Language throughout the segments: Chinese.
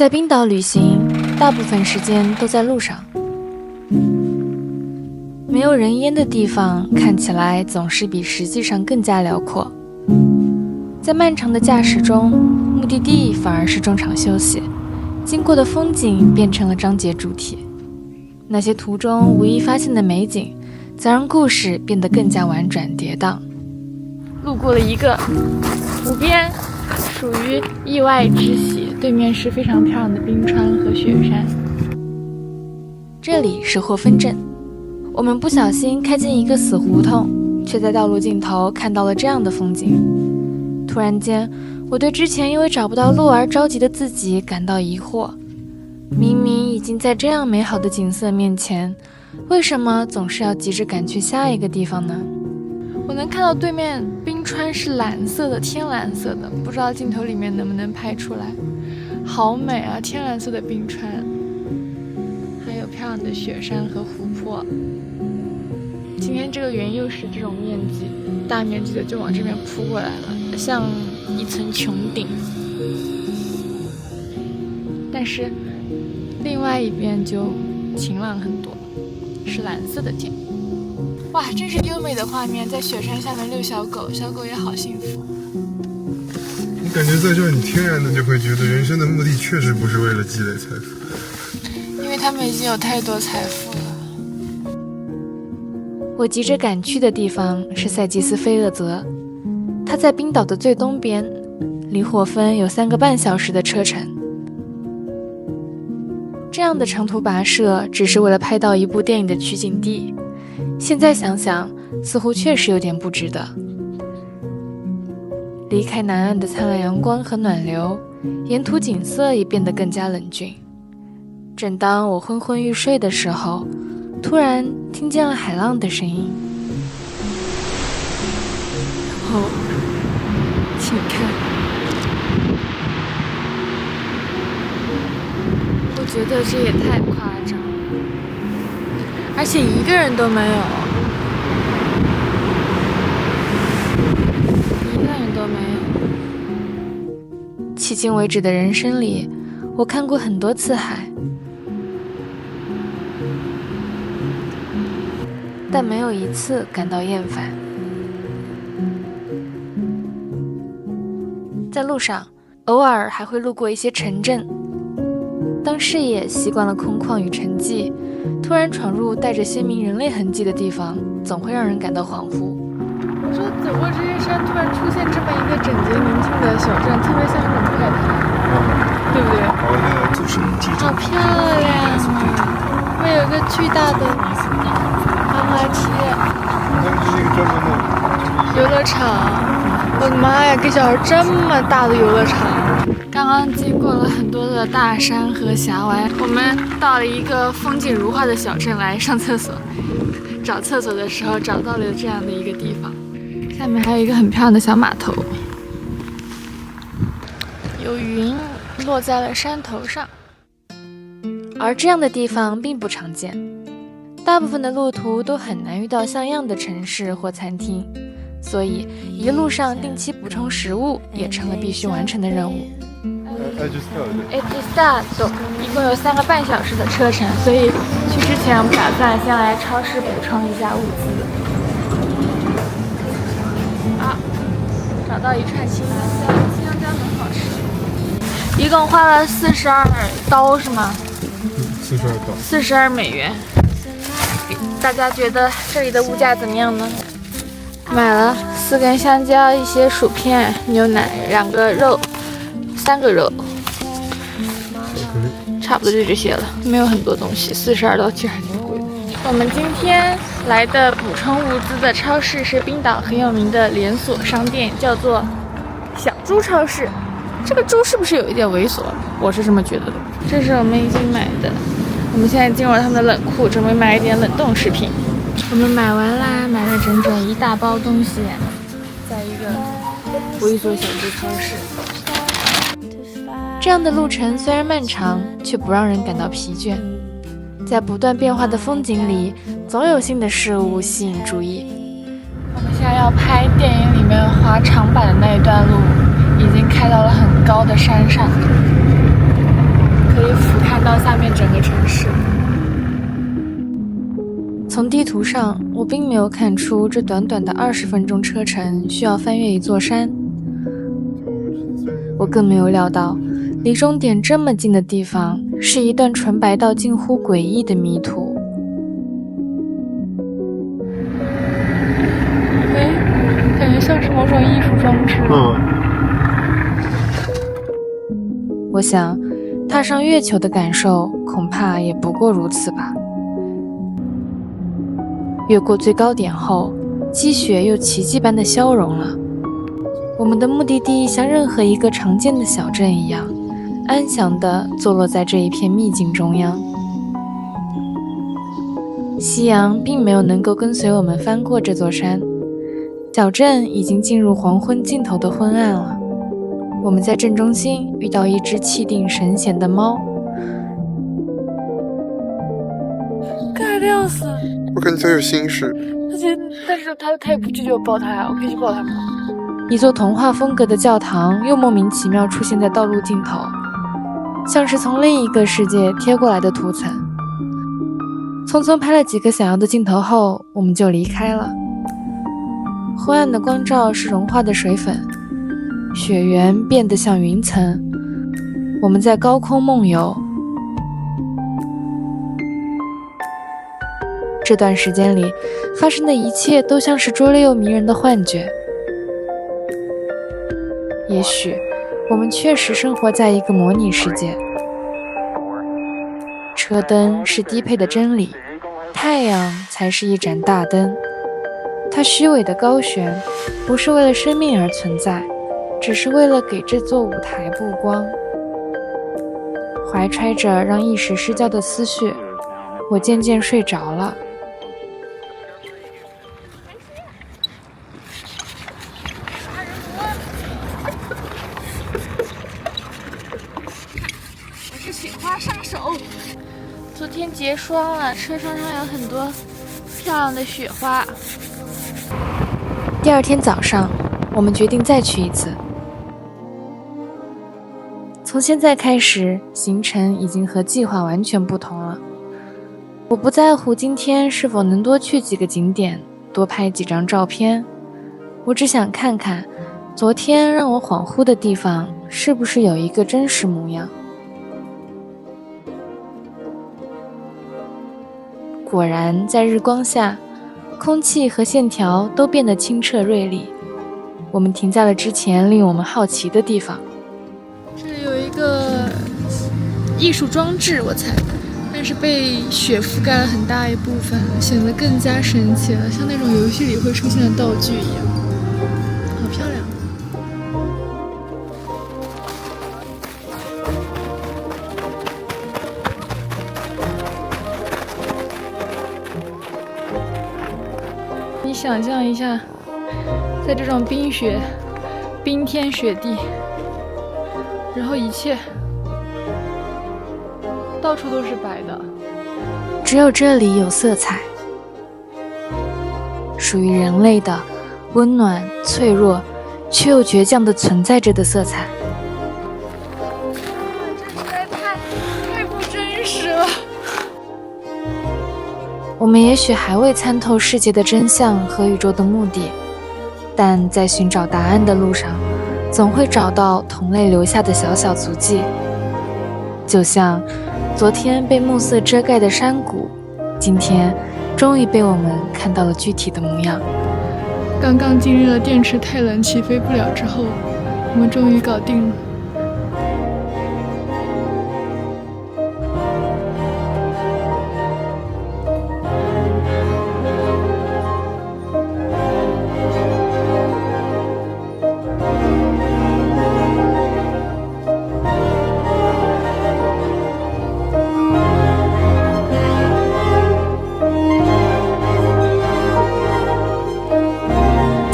在冰岛旅行，大部分时间都在路上。没有人烟的地方，看起来总是比实际上更加辽阔。在漫长的驾驶中，目的地反而是中场休息，经过的风景变成了章节主体。那些途中无意发现的美景，则让故事变得更加婉转跌宕。路过了一个湖边，属于意外之喜，对面是非常漂亮的冰川和雪山。这里是霍芬镇，我们不小心开进一个死胡同，却在道路尽头看到了这样的风景。突然间，我对之前因为找不到路而着急的自己感到疑惑。明明已经在这样美好的景色面前，为什么总是要急着赶去下一个地方呢？我能看到对面冰川是蓝色的，天蓝色的，不知道镜头里面能不能拍出来。好美啊，天蓝色的冰川，还有漂亮的雪山和湖泊。今天这个云又是这种面积，大面积的就往这边扑过来了，像一层穹顶。但是另外一边就晴朗很多，是蓝色的天。哇，真是优美的画面，在雪山下面遛小狗，小狗也好幸福。我感觉在这儿你天然的就会觉得人生的目的确实不是为了积累财富，因为他们已经有太多财富了。我急着赶去的地方是塞吉斯菲厄泽，它在冰岛的最东边，离霍芬有3个半小时的车程。这样的长途跋涉只是为了拍到一部电影的取景地，现在想想似乎确实有点不值得。离开南岸的灿烂阳光和暖流，沿途景色也变得更加冷峻。正当我昏昏欲睡的时候，突然听见了海浪的声音。然后请看，我觉得这也太夸张了，而且一个人都没有，一个人都没有。迄今为止的人生里，我看过很多次海，但没有一次感到厌烦。在路上，偶尔还会路过一些城镇。当视野习惯了空旷与沉寂，突然闯入带着鲜明人类痕迹的地方，总会让人感到恍惚。我说走过这些山，突然出现这么一个整洁宁静的小镇，特别像一种快感，对不对？好漂亮啊！会有个巨大的滑滑梯，游乐场。我的妈呀，给小孩这么大的游乐场！刚刚经过了很多的大山和峡湾，我们到了一个风景如画的小镇来上厕所。找厕所的时候找到了这样的一个地方，下面还有一个很漂亮的小码头，有云落在了山头上。而这样的地方并不常见，大部分的路途都很难遇到像样的城市或餐厅，所以一路上定期补充食物也成了必须完成的任务。一共有3个半小时的车程，所以去之前我们打算先来超市补充一下物资。啊，找到一串青香蕉，青香蕉很好吃。一共花了42刀是吗？42美元。大家觉得这里的物价怎么样呢？买了4根香蕉，一些薯片、牛奶、2个肉、3个肉，差不多就这些了，没有很多东西。42刀其实还挺贵的。我们今天来的补充物资的超市是冰岛很有名的连锁商店，叫做小猪超市。这个猪是不是有一点猥琐？我是这么觉得的。这是我们已经买的，我们现在进入了他们的冷库，准备买一点冷冻食品。我们买完啦，买了整整一大包东西，在一个猥琐小猪超市。这样的路程虽然漫长，却不让人感到疲倦。在不断变化的风景里，总有新的事物吸引注意。我们现在要拍电影里面滑长板的那一段路，已经开到了很高的山上。从地图上，我并没有看出这短短的20分钟车程需要翻越一座山。我更没有料到，离终点这么近的地方，是一段纯白到近乎诡异的迷途。感觉像是某种艺术装置。我想，踏上月球的感受，恐怕也不过如此吧。越过最高点后，积雪又奇迹般的消融了。我们的目的地像任何一个常见的小镇一样，安详地坐落在这一片秘境中央。夕阳并没有能够跟随我们翻过这座山，小镇已经进入黄昏尽头的昏暗了。我们在镇中心遇到一只气定神闲的猫。可爱的要死！我感觉它有心事。但是它也不拒绝我抱它呀，我可以去抱它吗？一座童话风格的教堂又莫名其妙出现在道路尽头，像是从另一个世界贴过来的图层。匆匆拍了几个想要的镜头后，我们就离开了。昏暗的光照是融化的水粉，雪原变得像云层，我们在高空梦游。这段时间里发生的一切都像是拙劣又迷人的幻觉。也许我们确实生活在一个模拟世界。车灯是低配的真理，太阳才是一盏大灯。它虚伪的高悬，不是为了生命而存在，只是为了给这座舞台布光。怀揣着让一时失焦的思绪，我渐渐睡着了。我是雪花杀手。昨天结霜了，车窗上有很多漂亮的雪花。第二天早上，我们决定再去一次。从现在开始，行程已经和计划完全不同了。我不在乎今天是否能多去几个景点，多拍几张照片，我只想看看昨天让我恍惚的地方是不是有一个真实模样。果然，在日光下，空气和线条都变得清澈锐利。我们停在了之前令我们好奇的地方。这里有一个艺术装置，我猜，但是被雪覆盖了很大一部分，显得更加神奇了，像那种游戏里会出现的道具一样，好漂亮。你想象一下，在这种冰天雪地，然后一切到处都是白的，只有这里有色彩，属于人类的温暖、脆弱，却又倔强地存在着的色彩。这实在太不真实了。我们也许还未参透世界的真相和宇宙的目的，但在寻找答案的路上，总会找到同类留下的小小足迹。就像昨天被暮色遮盖的山谷，今天终于被我们看到了具体的模样。刚刚经历了电池太冷起飞不了之后，我们终于搞定了。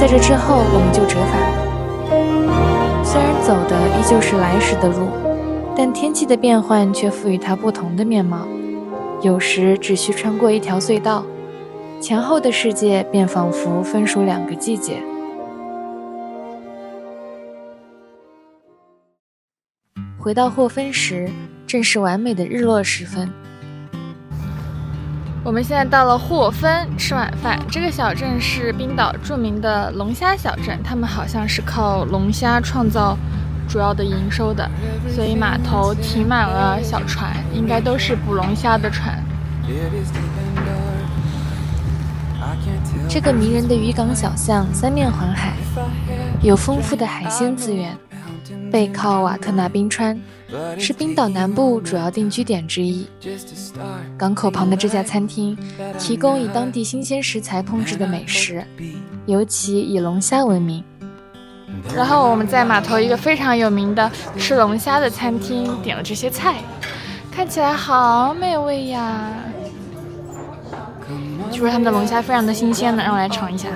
在这之后，我们就折返。虽然走的依旧是来时的路，但天气的变换却赋予它不同的面貌。有时只需穿过一条隧道，前后的世界便仿佛分属2个季节。回到霍芬时，正是完美的日落时分。我们现在到了霍芬吃晚饭。这个小镇是冰岛著名的龙虾小镇，他们好像是靠龙虾创造主要的营收的，所以码头停满了小船，应该都是捕龙虾的船。这个迷人的渔港小巷三面环海，有丰富的海鲜资源，背靠瓦特纳冰川，是冰岛南部主要定居点之一。港口旁的这家餐厅提供以当地新鲜食材烹制的美食，尤其以龙虾闻名。然后我们在码头一个非常有名的吃龙虾的餐厅点了这些菜，看起来好美味呀！据说他们的龙虾非常的新鲜呢，让我来尝一下。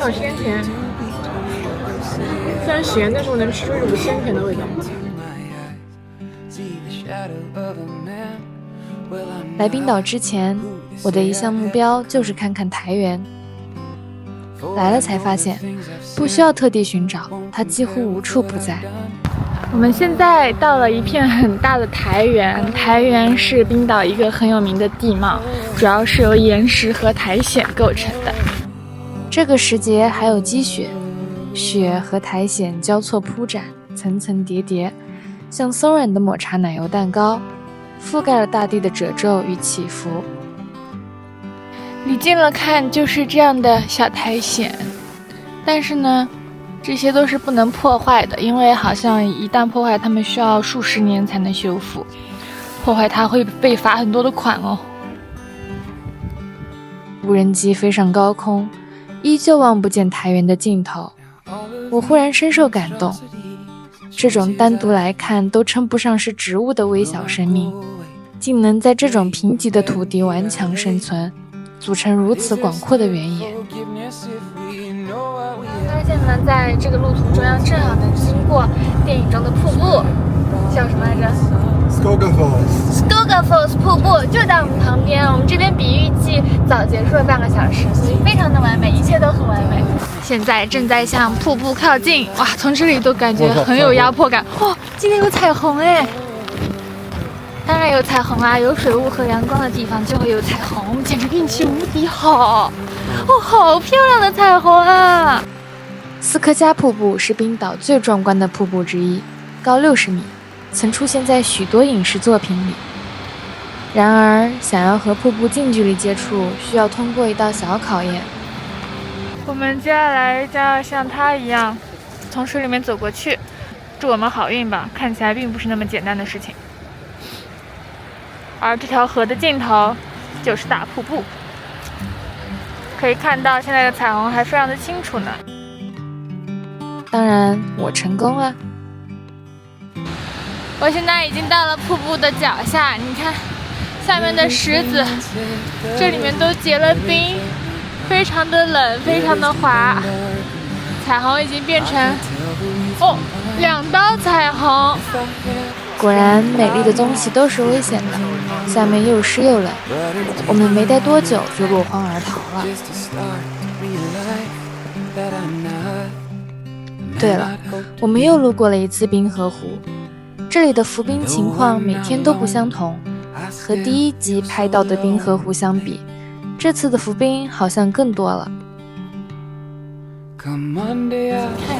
有鲜甜，虽然咸，但是我能吃出一种鲜甜的味道。来冰岛之前，我的一项目标就是看看苔原。来了才发现，不需要特地寻找，它几乎无处不在。我们现在到了一片很大的苔原，苔原是冰岛一个很有名的地貌，主要是由岩石和苔藓构成的。这个时节还有积雪，雪和苔藓交错铺展，层层叠叠，像松软的抹茶奶油蛋糕，覆盖了大地的褶皱与起伏。离近了看就是这样的小苔藓，但是呢，这些都是不能破坏的，因为好像一旦破坏，它们需要数十年才能修复，破坏它会被罚很多的款哦。无人机飞上高空，依旧望不见苔原的尽头，我忽然深受感动。这种单独来看都称不上是植物的微小生命，竟能在这种贫瘠的土地顽强生存，组成如此广阔的原野。发现呢，在这个路途中央正好能经过电影中的瀑布，叫什么来着？ Skogafoss 瀑布就在我们旁边。我们这边比预计早结束了半个小时，所以非常的完美，一切都很完美。现在正在向瀑布靠近，哇，从这里都感觉很有压迫感。哇，今天有彩虹哎！当然有彩虹啊，有水雾和阳光的地方就会有彩虹，简直运气无敌好！哦，好漂亮的彩虹啊！斯科加瀑布是冰岛最壮观的瀑布之一，高60米，曾出现在许多影视作品里。然而，想要和瀑布近距离接触，需要通过一道小考验。我们接下来将要像它一样，从水里面走过去。祝我们好运吧！看起来并不是那么简单的事情。而这条河的尽头就是大瀑布，可以看到现在的彩虹还非常的清楚呢。当然，我成功了。我现在已经到了瀑布的脚下，你看下面的石子，这里面都结了冰，非常的冷，非常的滑。彩虹已经变成2道彩虹。果然，美丽的东西都是危险的，下面又湿又冷，我们没待多久就落荒而逃了。对了，我们又路过了一次冰河湖，这里的浮冰情况每天都不相同，和第一集拍到的冰河湖相比，这次的浮冰好像更多了。看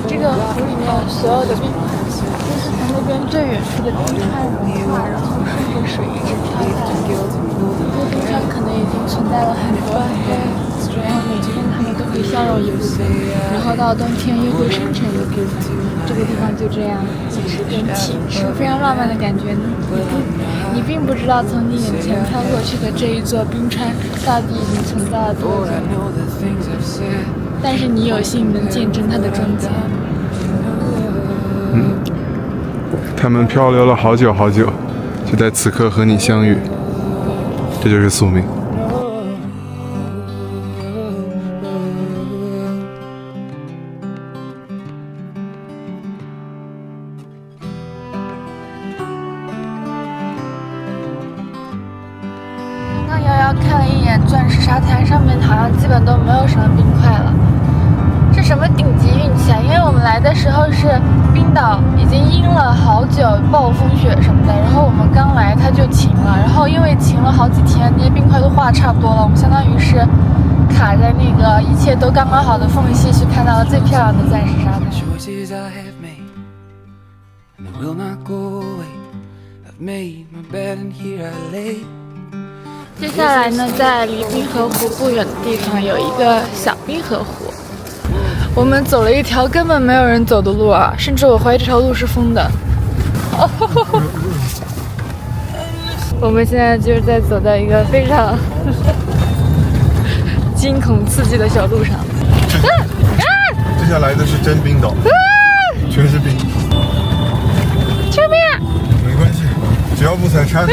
这个湖里面所有的冰块，都是从那边最远处的冰川融化，然后顺着水一直飘下来。这个冰川可能已经存在了很多年，然后每天它们都会消融一部分，然后到冬天又会生成一部分。这个地方就这样一直更替，是不是非常浪漫的感觉呢？你并不知道从你眼前飘过去的这一座冰川到底已经存在了多久。但是你有幸能见证它的终结。他们漂流了好久好久，就在此刻和你相遇，这就是宿命。刚遥遥看了一眼钻石沙滩，上面好像基本都没有什么冰块了。这什么顶级运气啊？因为我们来的时候是冰岛已经阴了好久，暴风雪什么的，然后我们刚来它就晴了，然后因为晴了好几天，那些冰块都化差不多了，我们相当于是卡在那个一切都刚刚好的缝隙，去看到了最漂亮的钻石沙滩。接下来呢，在离冰河湖不远的地方有一个小冰河湖。我们走了一条根本没有人走的路啊，甚至我怀疑这条路是封的。我们现在就是在走在一个非常惊恐刺激的小路上。接下来的是真冰岛，全是冰。救命！没关系，只要不踩刹车，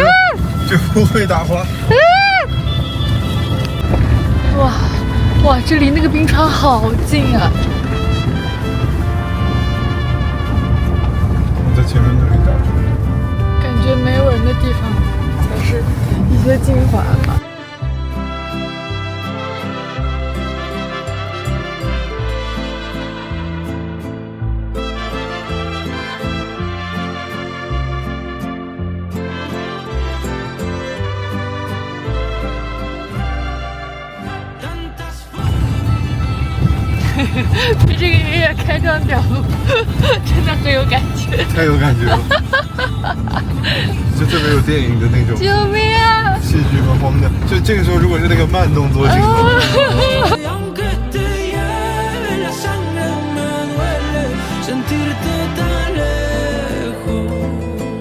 就不会打滑。哇，这离那个冰川好近啊！我在前面那里打车，感觉没有人的地方才是一些精华吧。被这个音乐开上条路，真的很有感觉，太有感觉了，就特别有电影的那种。救命啊！戏剧和荒诞。就这个时候，如果是那个慢动作镜头。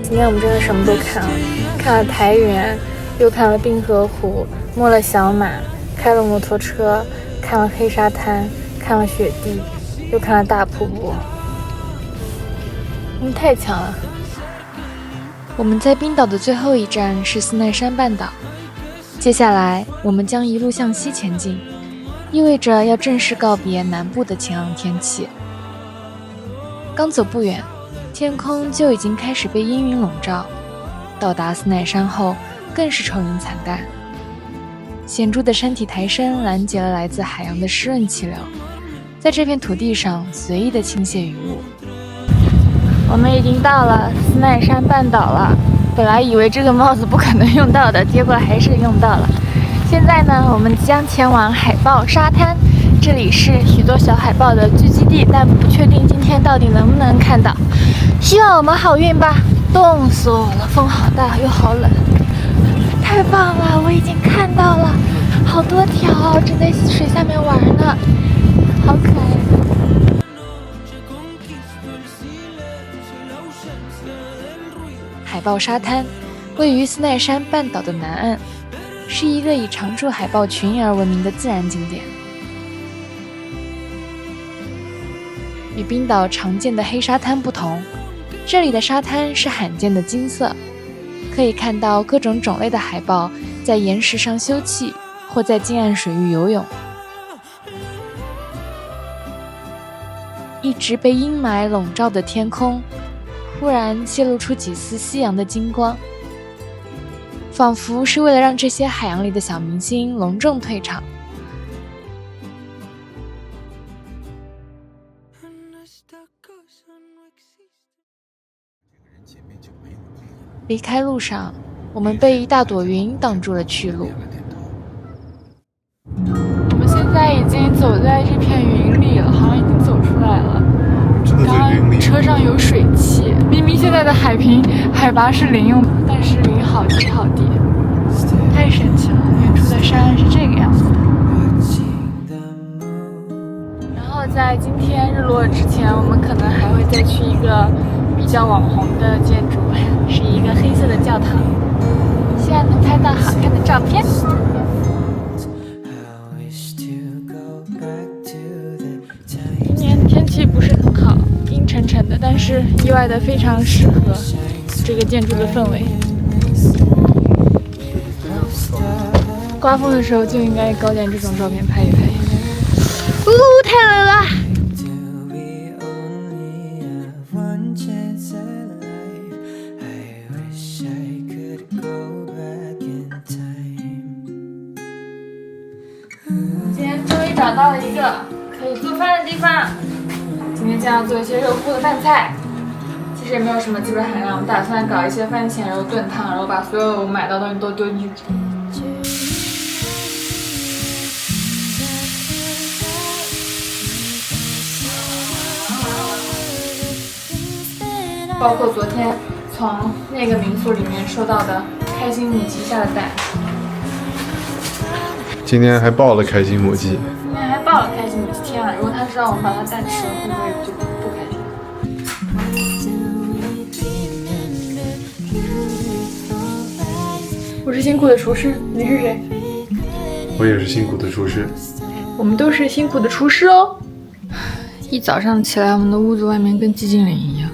今天我们真的什么都看了，看了台原，又看了冰河湖，摸了小马，开了摩托车，看了黑沙滩。看了雪地，又看了大瀑布，太强了！我们在冰岛的最后一站是斯奈山半岛，接下来我们将一路向西前进，意味着要正式告别南部的晴朗天气。刚走不远，天空就已经开始被阴云笼罩，到达斯奈山后更是愁云惨淡。显著的山体抬升拦截了来自海洋的湿润气流，在这片土地上随意地倾泻雨雾。我们已经到了斯奈山半岛了，本来以为这个帽子不可能用到的，结果还是用到了。现在呢，我们将前往海豹沙滩，这里是许多小海豹的聚集地，但不确定今天到底能不能看到。希望我们好运吧！冻死我了，风好大又好冷。太棒了，我已经看到了好多条正在水下面玩呢，好可爱。海豹沙滩位于斯奈山半岛的南岸，是一个以常驻海豹群而闻名的自然景点。与冰岛常见的黑沙滩不同，这里的沙滩是罕见的金色，可以看到各种种类的海豹在岩石上休憩，或在近岸水域游泳。一直被阴霾笼罩的天空，忽然泄露出几丝夕阳的金光，仿佛是为了让这些海洋里的小明星隆重退场。离开路上，我们被一大朵云挡住了去路。我们现在已经走在这片云里了，好像已经走出来了。刚刚车上有水汽，明明现在的海拔是0，但是云好低好低，太神奇了！远处的山是这个样子的。然后在今天日落之前，我们可能还会再去一个比较网红的建筑，是一个黑色的教堂，希望能拍到好看的照片。今年天气不是很好，阴沉沉的，但是意外的非常适合这个建筑的氛围。刮风的时候就应该搞点这种照片拍一拍。太冷了！今天终于找到了一个可有做饭的地方。今天将要做一些肉乎的饭菜，其实也没有什么基本含量，我打算搞一些番茄肉炖汤，然后把所有买到的东西都丢进去煮。包括昨天从那个民宿里面收到的开心母鸡下的蛋，今天还抱了开心母鸡。今天还抱了开心母鸡，天啊！如果他知道我们把它蛋吃了，会不会就不开心？我是辛苦的厨师，你是谁？我也是辛苦的厨师。我们都是辛苦的厨师哦。一早上起来，我们的屋子外面跟寂静岭一样。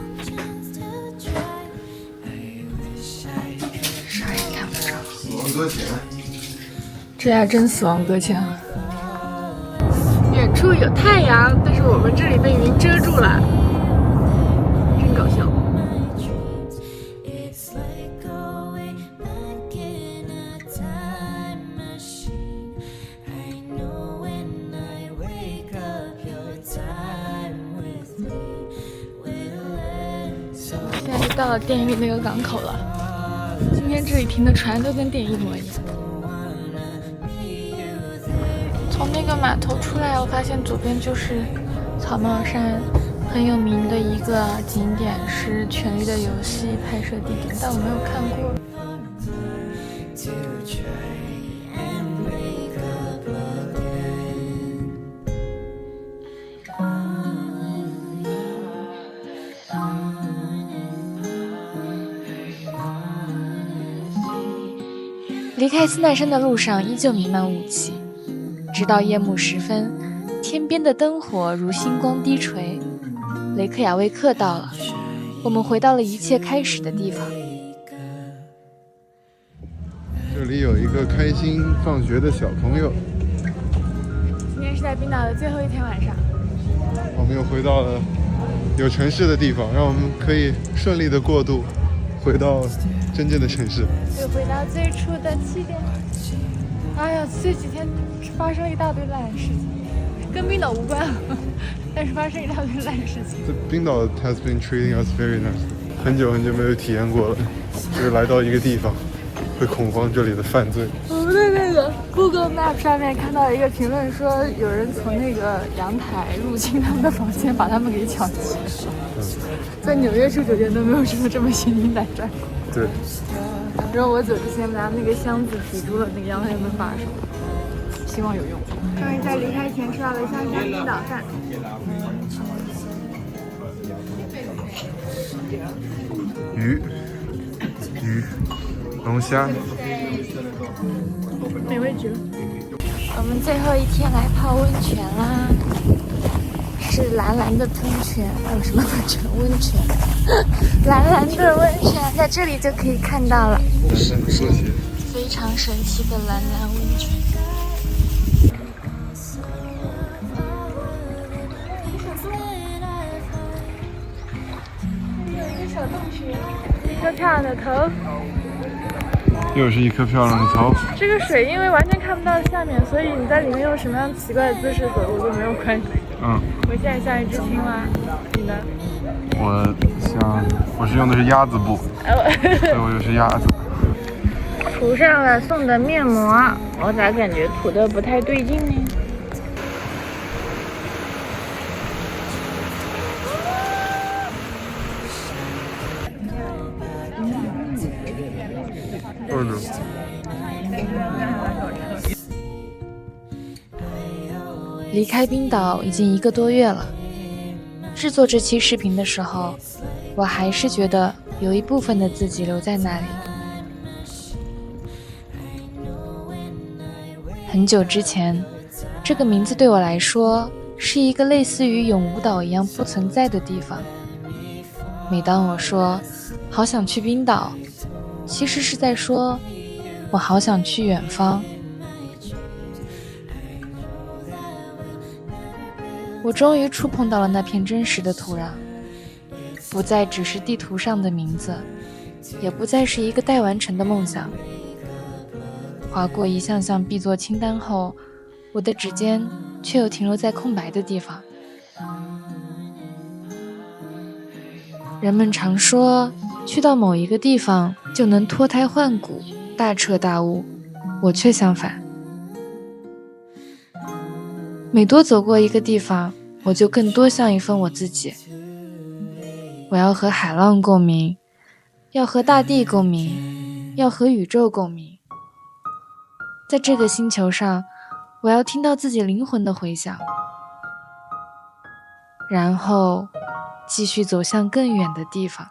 王搁浅，这还真死亡搁浅了。远处有太阳，但是我们这里被云遮住了，真搞笑。现在就到了电影里那个港口了。今天这里停的船都跟电影一模一样。从那个码头出来，我发现左边就是草帽山，很有名的一个景点，是《权力的游戏》拍摄地点，但我没有看过。离开斯奈山的路上依旧弥漫雾气，直到夜幕时分，天边的灯火如星光低垂。雷克雅未克到了，我们回到了一切开始的地方。这里有一个开心放学的小朋友。今天是在冰岛的最后一天晚上，我们又回到了有城市的地方，让我们可以顺利的过渡，回到真正的城市。又回到最初的起点。哎呀，这几天发生了一大堆烂事情，跟冰岛无关，但是发生一大堆烂事情。冰岛 has been treating us very nice。很久很久没有体验过了，就是来到一个地方，会恐慌这里的犯罪。我们在那个 Google Map 上面看到一个评论说，有人从那个阳台入侵他们的房间，把他们给抢劫了。在纽约住酒店都没有什么这么心惊胆战过。对。然后我走之前拿那个箱子抵住了那个阳台门把手，希望有用。终于在离开前吃到了香香冰岛饭。鱼、龙虾，美味极了。我们最后一天来泡温泉啦，是蓝蓝的喷泉，什么喷泉？温泉，蓝蓝的温泉，在这里就可以看到了，非常神奇的蓝蓝温泉。有一个小洞穴，一颗漂亮的头。又是一颗漂亮的头。这个水因为完全看不到下面，所以你在里面用什么样奇怪的姿势走路都没有关系。我现在像一只青蛙，你呢？我是用的是鸭子布，所以我又是鸭子。涂上了送的面膜，我咋感觉涂的不太对劲呢？离开冰岛已经1个多月了，制作这期视频的时候，我还是觉得有一部分的自己留在那里。很久之前，这个名字对我来说是一个类似于永无岛一样不存在的地方。每当我说好想去冰岛，其实是在说我好想去远方。我终于触碰到了那片真实的土壤，不再只是地图上的名字，也不再是一个待完成的梦想。划过一项项必做清单后，我的指尖却又停留在空白的地方。人们常说，去到某一个地方就能脱胎换骨，大彻大悟，我却相反。每多走过一个地方，我就更多像一份我自己。我要和海浪共鸣，要和大地共鸣，要和宇宙共鸣。在这个星球上，我要听到自己灵魂的回响，然后继续走向更远的地方。